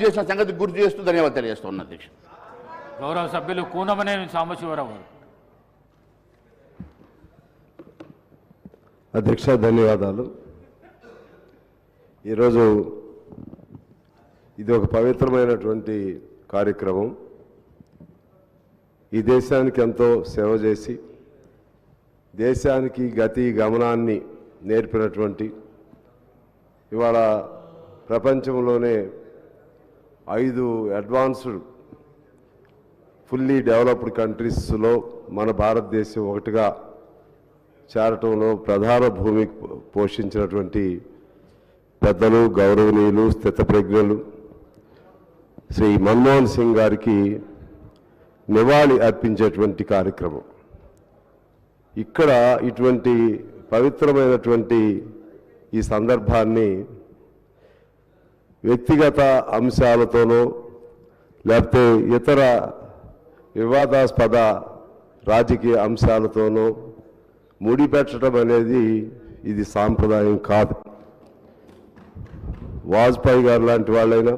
చేసిన సంగతి గుర్తు చేస్తూ ధన్యవాదాలు తెలియజేస్తున్నా అధ్యక్ష. గౌరవ సభ్యులు కూనమనేని సాంబశివరావు గారు. అధ్యక్ష ధన్యవాదాలు. ఈరోజు ఇది ఒక పవిత్రమైనటువంటి కార్యక్రమం. ఈ దేశానికి ఎంతో సేవ చేసి దేశానికి గతి గమనాన్ని నేర్పినటువంటి ఇవాళ ప్రపంచంలోనే 5 అడ్వాన్స్డ్ ఫుల్లీ డెవలప్డ్ కంట్రీస్లో మన భారతదేశం ఒకటిగా చేరటంలో ప్రధాన భూమికి పోషించినటువంటి పెద్దలు, గౌరవనీయులు, స్థితప్రజ్ఞులు శ్రీ మన్మోహన్ సింగ్ గారికి నివాళి అర్పించేటువంటి కార్యక్రమం. ఇక్కడ ఇటువంటి పవిత్రమైనటువంటి ఈ సందర్భాన్ని వ్యక్తిగత అంశాలతోనో లేకపోతే ఇతర వివాదాస్పద రాజకీయ అంశాలతోనో ముడిపెట్టడం అనేది ఇది సాంప్రదాయం కాదు. వాజ్పేయి గారు లాంటి వాళ్ళైనా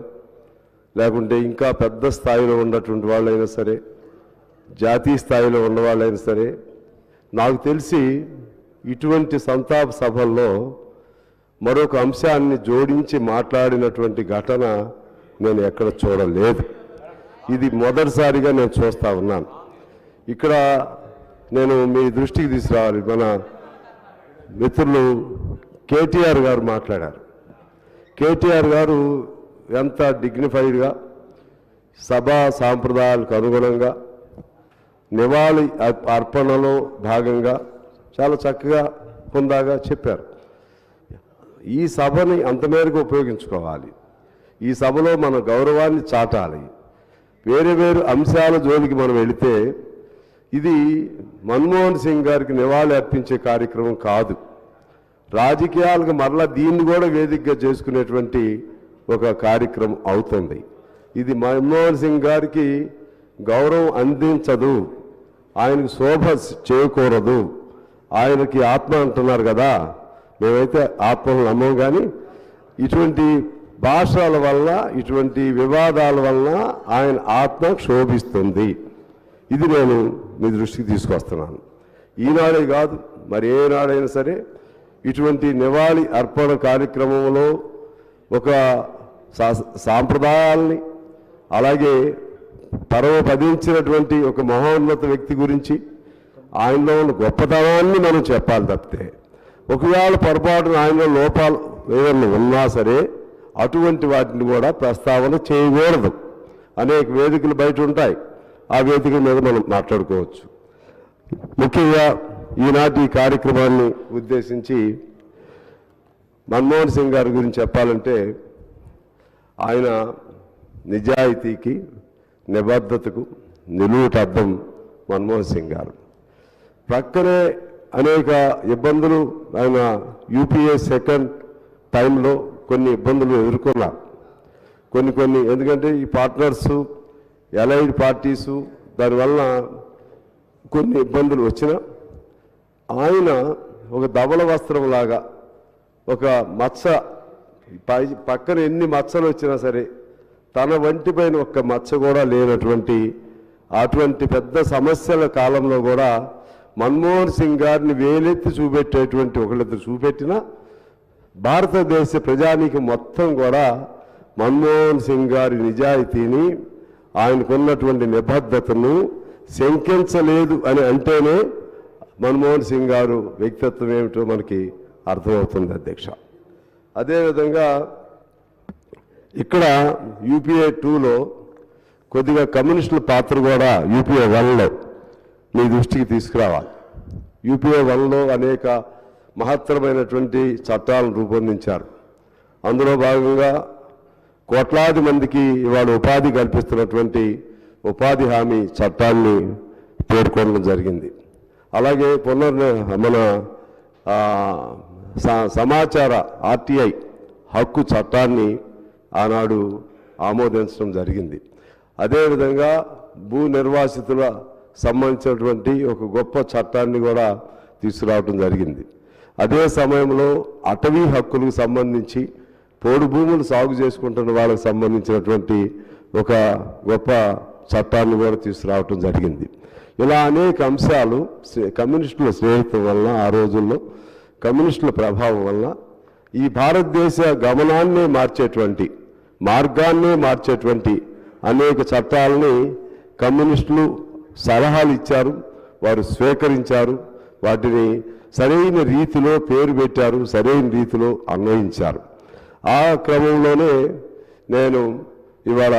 లేకుంటే ఇంకా పెద్ద స్థాయిలో ఉన్నటువంటి వాళ్ళైనా సరే, జాతీయ స్థాయిలో ఉన్నవాళ్ళైనా సరే, నాకు తెలిసి ఇటువంటి సంతాప సభల్లో మరొక అంశాన్ని జోడించి మాట్లాడినటువంటి ఘటన నేను ఎక్కడ చూడలేదు. ఇది మొదటిసారిగా నేను చూస్తూ ఉన్నాను. ఇక్కడ నేను మీ దృష్టికి తీసుకురావాలి. మన మిత్రులు కేటీఆర్ గారు మాట్లాడారు. కేటీఆర్ గారు ఎంత డిగ్నిఫైడ్గా సభా సాంప్రదాయాలకు అనుగుణంగా నివాళి అర్పణలో భాగంగా చాలా చక్కగా హుందాగా చెప్పారు. ఈ సభని అంతమేరకు ఉపయోగించుకోవాలి. ఈ సభలో మన గౌరవాన్ని చాటాలి. వేరే వేరు అంశాల జోలికి మనం వెళితే ఇది మన్మోహన్ సింగ్ గారికి నివాళి అర్పించే కార్యక్రమం కాదు. రాజకీయాలకు మరలా దీన్ని కూడా వేదికగా చేసుకునేటువంటి ఒక కార్యక్రమం అవుతుంది. ఇది మన్మోహన్ సింగ్ గారికి గౌరవం అందించదు, ఆయనకు శోభ చేయకూడదు. ఆయనకి ఆత్మ అంటున్నారు కదా, మేమైతే ఆత్మను నమ్మం. కానీ ఇటువంటి భాషల వల్ల, ఇటువంటి వివాదాల వల్ల ఆయన ఆత్మ క్షోభిస్తుంది. ఇది నేను మీ దృష్టికి తీసుకొస్తున్నాను. ఈనాడే కాదు, మరి ఏనాడైనా సరే ఇటువంటి నివాళి అర్పణ కార్యక్రమంలో ఒక సాంప్రదాయాల్ని, అలాగే పరమపదించినటువంటి ఒక మహోన్నత వ్యక్తి గురించి ఆయనలో ఉన్న గొప్పతనాన్ని మనం చెప్పాలి తప్పితే, ఒకవేళ పొరపాటున ఆయనలో లోపాలు ఏదైనా ఉన్నా సరే అటువంటి వాటిని కూడా ప్రస్తావన చేయకూడదు. అనేక వేదికలు బయట ఉంటాయి, ఆ వేదికల మీద మనం మాట్లాడుకోవచ్చు. ముఖ్యంగా ఈనాటి ఈ కార్యక్రమాన్ని ఉద్దేశించి మన్మోహన్ సింగ్ గారి గురించి చెప్పాలంటే, ఆయన నిజాయితీకి, నిబద్ధతకు నిలువుటద్దం మన్మోహన్ సింగ్ గారు. ప్రక్కనే అనేక ఇబ్బందులు ఆయన యూపీఏ సెకండ్ టైంలో కొన్ని ఇబ్బందులు ఎదుర్కొన్నారు. కొన్ని ఎందుకంటే ఈ పార్ట్నర్సు, ఎలైడ్ పార్టీసు, దానివల్ల కొన్ని ఇబ్బందులు వచ్చినా ఆయన ఒక ధవళ వస్త్రంలాగా ఒక మచ్చ పక్కన ఎన్ని మచ్చలు వచ్చినా సరే తన వంటిపైన ఒక్క మచ్చ కూడా లేనటువంటి అటువంటి పెద్ద సమస్యల కాలంలో కూడా మన్మోహన్ సింగ్ గారిని వేలెత్తి చూపెట్టేటువంటి ఒకళ్ళిద్దరు చూపెట్టినా భారతదేశ ప్రజానికి మొత్తం కూడా మన్మోహన్ సింగ్ గారి నిజాయితీని, ఆయనకున్నటువంటి నిబద్ధతను శంకించలేదు అని అంటేనే మన్మోహన్ సింగ్ గారు వ్యక్తిత్వం ఏమిటో మనకి అర్థమవుతుంది అధ్యక్ష. అదేవిధంగా ఇక్కడ యూపీఏ 2లో కొద్దిగా కమ్యూనిస్టుల పాత్ర కూడా యూపీఏ 1లో మీ దృష్టికి తీసుకురావాలి. యూపీఏ 1లో అనేక మహత్తరమైనటువంటి చట్టాలను రూపొందించారు. అందులో భాగంగా కోట్లాది మందికి ఇవాళ ఉపాధి కల్పిస్తున్నటువంటి ఉపాధి హామీ చట్టాన్ని పేర్కొనడం జరిగింది. అలాగే మన సమాచార ఆర్టీఐ హక్కు చట్టాన్ని ఆనాడు ఆమోదించడం జరిగింది. అదేవిధంగా భూ నిర్వాసితుల సంబంధించినటువంటి ఒక గొప్ప చట్టాన్ని కూడా తీసుకురావడం జరిగింది. అదే సమయంలో అటవీ హక్కులకు సంబంధించి పోడు భూములు సాగు చేసుకుంటున్న వాళ్ళకి సంబంధించినటువంటి ఒక గొప్ప చట్టాన్ని కూడా తీసుకురావటం జరిగింది. ఇలా అనేక అంశాలు కమ్యూనిస్టుల స్నేహితం వలన, ఆ రోజుల్లో కమ్యూనిస్టుల ప్రభావం వలన ఈ భారతదేశ గమనాన్నే మార్చేటువంటి, మార్గాన్నే మార్చేటువంటి అనేక చట్టాలని కమ్యూనిస్టులు సలహాలు ఇచ్చారు, వారు స్వీకరించారు, వాటిని సరైన రీతిలో పేరు పెట్టారు, సరైన రీతిలో అన్వయించారు. ఆ క్రమంలోనే నేను ఇవాళ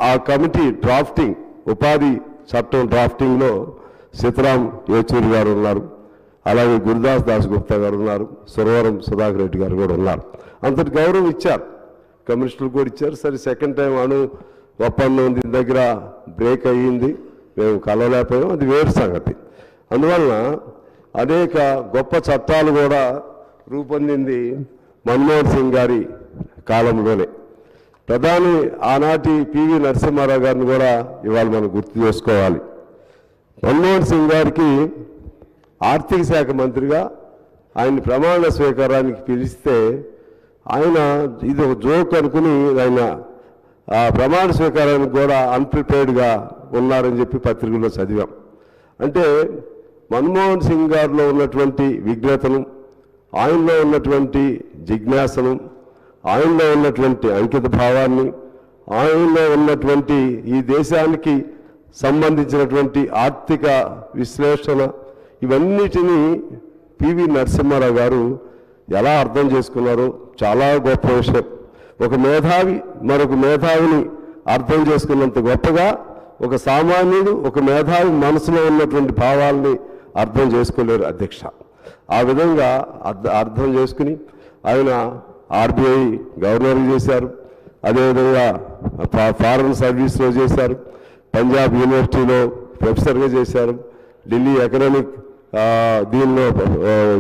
ఆ కమిటీ డ్రాఫ్టింగ్, ఉపాధి చట్టం డ్రాఫ్టింగ్లో సీతారాం యేచూరి గారు ఉన్నారు, అలాగే గురుదాస్ దాస్ గుప్తా గారు ఉన్నారు, సురవరం సుధాకర్ రెడ్డి గారు కూడా ఉన్నారు. అంతటి గౌరవం ఇచ్చారు, కమ్యూనిస్టులు కూడా ఇచ్చారు. సరే, సెకండ్ టైం అణు ఒప్పందం దీని దగ్గర బ్రేక్ అయ్యింది, మేము కలవలేకపోయాం, అది వేరు సంగతి. అందువలన అనేక గొప్ప చట్టాలు కూడా రూపొందింది మన్మోహన్ సింగ్ గారి కాలంలోనే. ప్రధాని ఆనాటి పివి నరసింహారావు గారిని కూడా ఇవాళ మనం గుర్తు చేసుకోవాలి. మన్మోహన్ సింగ్ గారికి ఆర్థిక శాఖ మంత్రిగా ఆయన ప్రమాణ స్వీకారానికి పిలిస్తే ఆయన ఇది ఒక జోక్ అనుకుని ఆయన ఆ ప్రమాణ స్వీకారానికి కూడా అన్ప్రిపేర్డ్గా ఉన్నారని చెప్పి పత్రికల్లో చదివాం. అంటే మన్మోహన్ సింగ్ గారిలో ఉన్నటువంటి విఘ్నతను, ఆయనలో ఉన్నటువంటి జిజ్ఞాసను, ఆయనలో ఉన్నటువంటి అంకిత భావాన్ని, ఆయనలో ఉన్నటువంటి ఈ దేశానికి సంబంధించినటువంటి ఆర్థిక విశ్లేషణ, ఇవన్నిటినీ పివి నరసింహారావు గారు ఎలా అర్థం చేసుకున్నారో చాలా గొప్ప విషయం. ఒక మేధావి మరొక మేధావిని అర్థం చేసుకున్నంత గొప్పగా ఒక సామాన్యుడు ఒక మేధావి మనసులో ఉన్నటువంటి భావాల్ని అర్థం చేసుకోలేరు అధ్యక్ష. ఆ విధంగా అర్థం చేసుకుని ఆయన ఆర్బీఐ గవర్నర్ చేశారు, అదేవిధంగా ఫారెన్ సర్వీస్లో చేశారు, పంజాబ్ యూనివర్సిటీలో ప్రొఫెసర్గా చేశారు, ఢిల్లీ ఎకనామిక్ దీనిలో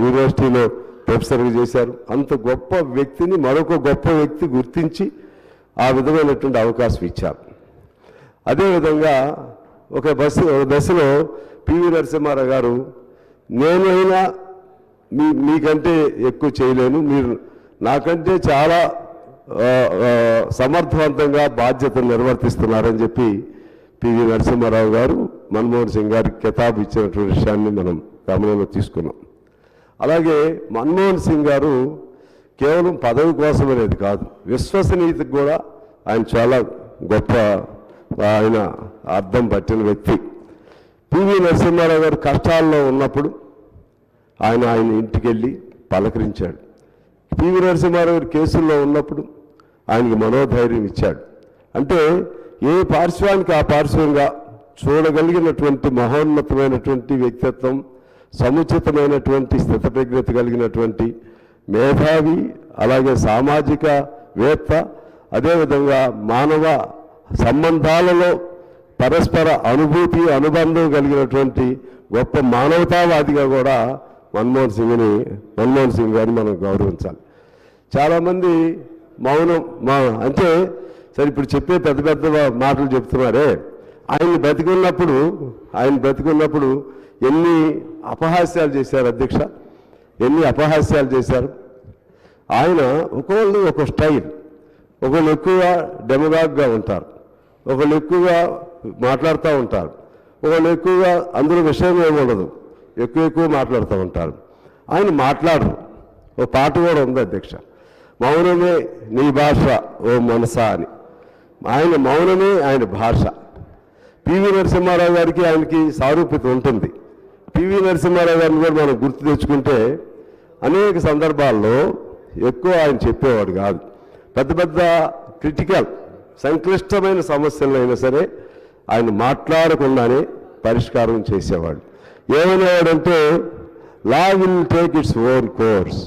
యూనివర్సిటీలో ప్రొఫెసర్గా చేశారు. అంత గొప్ప వ్యక్తిని మరొక గొప్ప వ్యక్తి గుర్తించి ఆ విధమైనటువంటి అవకాశం ఇచ్చారు. అదేవిధంగా ఒక దశలో పివి నరసింహారావు గారు, నేనైనా మీకంటే ఎక్కువ చేయలేను, మీరు నాకంటే చాలా సమర్థవంతంగా బాధ్యతను నిర్వర్తిస్తున్నారని చెప్పి పివి నరసింహారావు గారు మన్మోహన్ సింగ్ గారికి కితాబు ఇచ్చినటువంటి విషయాన్ని మనం గమనంలో తీసుకున్నాం. అలాగే మన్మోహన్ సింగ్ గారు కేవలం పదవి కోసం అనేది కాదు, విశ్వసనీయతకు కూడా ఆయన చాలా గొప్ప ఆయన అర్థం పట్టిన వ్యక్తి. పివి నరసింహారావు గారు కష్టాల్లో ఉన్నప్పుడు ఆయన ఇంటికి వెళ్ళి పలకరించాడు. పివి నరసింహారావు గారు కేసుల్లో ఉన్నప్పుడు ఆయనకి మనోధైర్యం ఇచ్చాడు. అంటే ఏ పార్శ్వానికి ఆ పార్శ్వంగా చూడగలిగినటువంటి మహోన్నతమైనటువంటి వ్యక్తిత్వం, సముచితమైనటువంటి స్థితప్రజ్ఞత కలిగినటువంటి మేధావి, అలాగే సామాజిక వేత్త, అదేవిధంగా మానవ సంబంధాలలో పరస్పర అనుభూతి అనుబంధం కలిగినటువంటి గొప్ప మానవతావాదిగా కూడా మన్మోహన్ సింగ్ గారిని మనం గౌరవించాలి. చాలామంది మౌనం అంటే సరే ఇప్పుడు చెప్పే పెద్ద పెద్ద మాటలు చెప్తున్నారే, ఆయన బ్రతికున్నప్పుడు ఎన్ని అపహాస్యాలు చేశారు అధ్యక్ష, ఎన్ని అపహాస్యాలు చేశారు. ఆయన ఒకళ్ళు ఒక స్టైల్, ఒకళ్ళు ఎక్కువగా డెమగాగ్గా ఉంటారు, ఒకళ్ళు ఎక్కువగా మాట్లాడుతూ ఉంటారు, ఒకళ్ళు ఎక్కువగా అందులో విషయం ఏముండదు, ఎక్కువ మాట్లాడుతూ ఉంటారు. ఆయన మాట్లాడరు. ఓ పాట కూడా ఉంది అధ్యక్ష, మౌనమే నీ భాష ఓ మనసా అని. ఆయన మౌనమే ఆయన భాష. పివి నరసింహారావు గారికి ఆయనకి సారూప్యత ఉంటుంది. పివి నరసింహారావు గారిని కూడా మనం గుర్తు తెచ్చుకుంటే అనేక సందర్భాల్లో ఎక్కువ ఆయన చెప్పేవాడు కాదు. పెద్ద పెద్ద క్రిటికల్ సంక్లిష్టమైన సమస్యలైనా సరే ఆయన మాట్లాడకుండానే పరిష్కారం చేసేవాడు. ఏమనేవాడంటే, law will take its own course,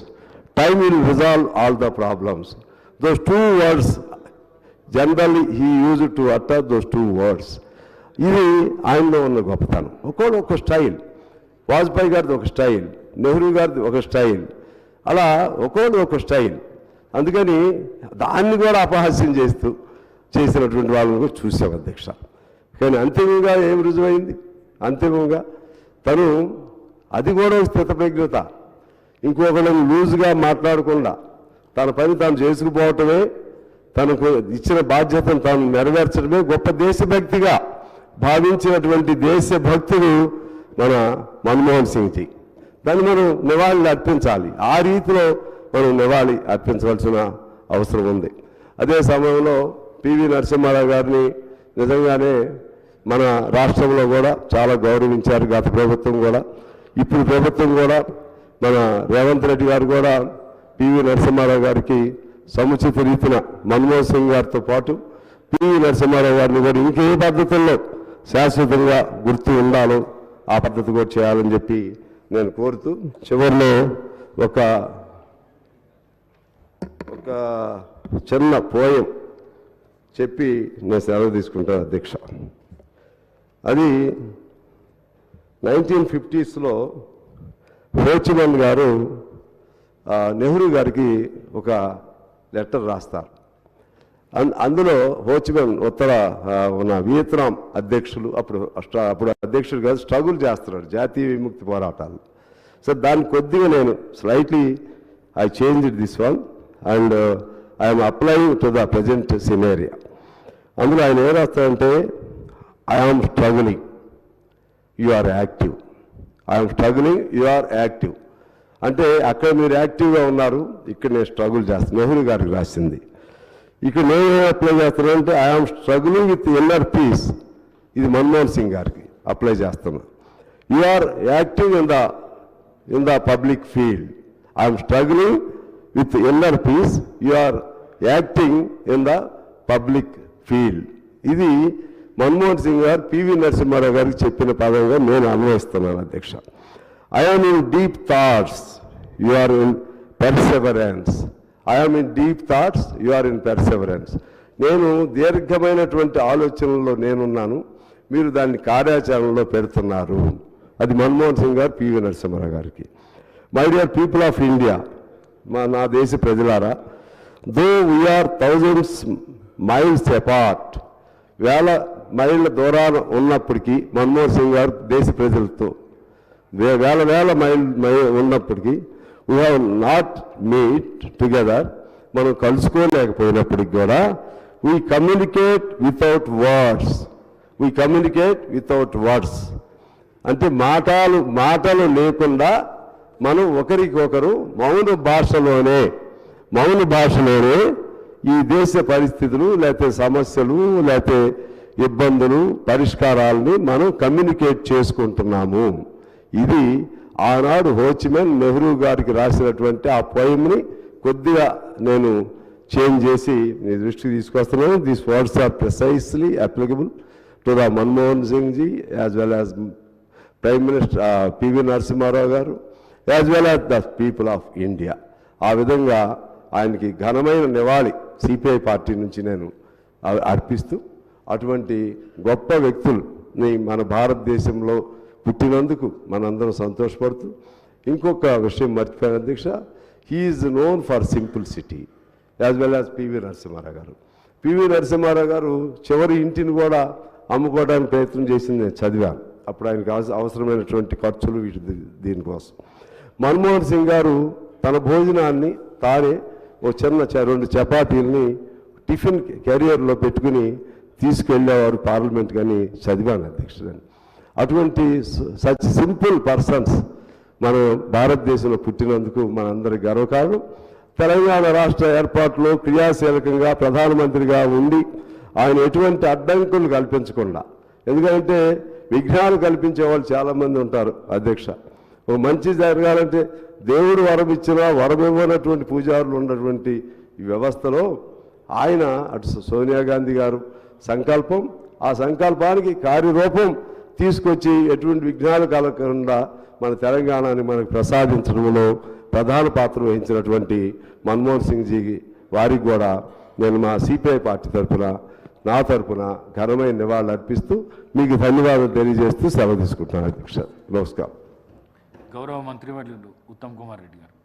time will resolve all the problems. Those 2 words generally he use to utter those 2 words. ఇది ఆయనలో ఉన్న గొప్పతనం. ఒక్కొక్కడు ఒక స్టైల్, వాజ్పేయి గారిది ఒక స్టైల్, నెహ్రూ గారిది ఒక స్టైల్, అలా ఒక్కొక్కడు ఒక స్టైల్. అందుకని దాన్ని కూడా అపహాస్యం చేసినటువంటి వాళ్ళని కూడా చూసాం అధ్యక్ష. కానీ అంతిమంగా ఏం రుజువైంది? అంతిమంగా తను అది కూడా స్థితప్రజ్ఞత, ఇంకొకళ్ళని లూజ్గా మాట్లాడకుండా తన పని తాను చేసుకుపోవటమే, తనకు ఇచ్చిన బాధ్యతను తాను నెరవేర్చడమే గొప్ప దేశభక్తిగా భావించినటువంటి దేశభక్తుడు మన మన్మోహన్ సింగ్జీ. దాన్ని మనం నివాళులు అర్పించాలి. ఆ రీతిలో మనం నివాళి అర్పించవలసిన అవసరం ఉంది. అదే సమయంలో పివి నరసింహారావు గారిని నిజంగానే మన రాష్ట్రంలో కూడా చాలా గౌరవించారు. గత ప్రభుత్వం కూడా, ఇప్పుడు ప్రభుత్వం కూడా, మన రేవంత్ రెడ్డి గారు కూడా పివి నరసింహారావు గారికి సముచిత రీతిన మన్మోహన్ సింగ్ గారితో పాటు పివి నరసింహారావు గారిని కూడా ఇంకే పద్ధతుల్లో శాశ్వతంగా గుర్తు ఉండాలో ఆ పద్ధతి కూడా చేయాలని చెప్పి నేను కోరుతూ చివరిలో ఒక చిన్న పోయం చెప్పి నేను సెలవు తీసుకుంటాను అధ్యక్ష. అది 1950s హోచిమిన్ గారు నెహ్రూ గారికి ఒక లెటర్ రాస్తారు. అందులో హోచిమిన్ ఉత్తర ఉన్న వియత్నాం అధ్యక్షులు, అప్పుడు అధ్యక్షులు కాదు, స్ట్రగుల్ చేస్తున్నాడు జాతీయ విముక్తి పోరాటాలు. సో దాన్ని కొద్దిగా నేను slightly I changed this one and I'm applying to the present scenario. అందులో ఆయన ఏం రాస్తారంటే, I'm struggling, you are active. I'm struggling, you are active. అంటే అక్కడ మీరు యాక్టివ్గా ఉన్నారు, ఇక్కడ నేను స్ట్రగుల్ చేస్తాను. నెహ్రూ గారికి రాసింది. ఇక్కడ నేను అప్లై చేస్తున్నానంటే I'm struggling with inner peace, ఇది మన్మోహన్ సింగ్ గారికి అప్లై చేస్తున్నా. You are active in the public field. I'm struggling with inner peace, you are acting in the public field. ఇది మన్మోహన్ సింగ్ గారు పివి నరసింహారావు గారికి చెప్పిన పదంగా నేను అన్వయిస్తున్నాను అధ్యక్ష. I'm in deep thoughts, you are in perseverance. I'm in deep thoughts, you are in perseverance. నేను దీర్ఘమైనటువంటి ఆలోచనల్లో నేనున్నాను, మీరు దాన్ని కార్యాచరణలో పెడుతున్నారు. అది మన్మోహన్ సింగ్ గారు పివి నరసింహారావు గారికి. My dear people of India, నా దేశ ప్రజలారా, దో వీఆర్ థౌజండ్స్ మైల్స్ అపార్ట్, వేల మైళ్ళ దూరాన ఉన్నప్పటికీ మన్మోహన్ సింగ్ గారు దేశ ప్రజలతో వేల మైల్ ఉన్నప్పటికీ we have not meet together, మనం కలుసుకోలేకపోయినప్పటికి కూడా we communicate without words. We communicate without words అంటే మాటలు లేకుండా మనం ఒకరికొకరు మౌన భాషలోనే ఈ దేశ పరిస్థితులు, లేకపోతే సమస్యలు, లేకపోతే ఇబ్బందులు, పరిష్కారాలని మనం కమ్యూనికేట్ చేసుకుంటున్నాము. ఇది ఆనాడు హోచిమిన్ నెహ్రూ గారికి రాసినటువంటి ఆ పోయంని కొద్దిగా నేను చేంజ్ చేసి మీ దృష్టికి తీసుకొస్తున్నాను. These words are precisely applicable to the Manmohan Singh ji as well as prime minister PV Narasimha Rao గారు, as well as the people of India. ఆ విధంగా ఆయనకి ఘనమైన నివాళి సిపిఐ పార్టీ నుంచి నేను అర్పిస్తూ, అటువంటి గొప్ప వ్యక్తుల్ని మన భారతదేశంలో పుట్టినందుకు మనందరం సంతోషపడుతూ, ఇంకొక విషయం మర్చిపోయాను అధ్యక్ష, he is known for simplicity as well as PV Narasimha Rao గారు. పివి నరసింహారావు గారు చివరి ఇంటిని కూడా అమ్ముకోవడానికి ప్రయత్నం చేసింది నేను చదివాను. అప్పుడు ఆయనకు అవసరమైనటువంటి ఖర్చులు దీనికోసం. మన్మోహన్ సింగ్ గారు తన భోజనాన్ని తానే ఓ చిన్న 2 చపాతీలని టిఫిన్ క్యారియర్లో పెట్టుకుని తీసుకెళ్ళేవారు పార్లమెంట్ కానీ చదివాను అధ్యక్షుడని. అటువంటి సచ్ సింపుల్ పర్సన్స్ మన భారతదేశంలో పుట్టినందుకు మనందరి గర్వకారణం. తెలంగాణ రాష్ట్ర ఏర్పాటులో క్రియాశీలకంగా ప్రధానమంత్రిగా ఉండి ఆయన ఎటువంటి అడ్డంకులు కల్పించకుండా, ఎందుకంటే విఘ్నాలు కల్పించే వాళ్ళు చాలామంది ఉంటారు అధ్యక్ష. ఓ మంచి జరగాలంటే దేవుడు వరం ఇచ్చినా వరం ఇవ్వనటువంటి పూజారులు ఉన్నటువంటి ఈ వ్యవస్థలో ఆయన అటు సోనియా గాంధీ గారు సంకల్పం, ఆ సంకల్పానికి కార్యరూపం తీసుకొచ్చి ఎటువంటి విఘ్నాలు కలగకుండా మన తెలంగాణని మనకు ప్రసాదించడంలో ప్రధాన పాత్ర వహించినటువంటి మన్మోహన్ సింగ్ జీ వారికి కూడా నేను మా సిపిఐ పార్టీ నా తరఫున ఘనమైన నివాళులు అర్పిస్తూ మీకు ధన్యవాదాలు తెలియజేస్తూ సెలవు తీసుకుంటున్నాను అధ్యక్ష. నమస్కారం. గౌరవ మంత్రివర్యులు ఉత్తమ్ కుమార్ రెడ్డి గారు.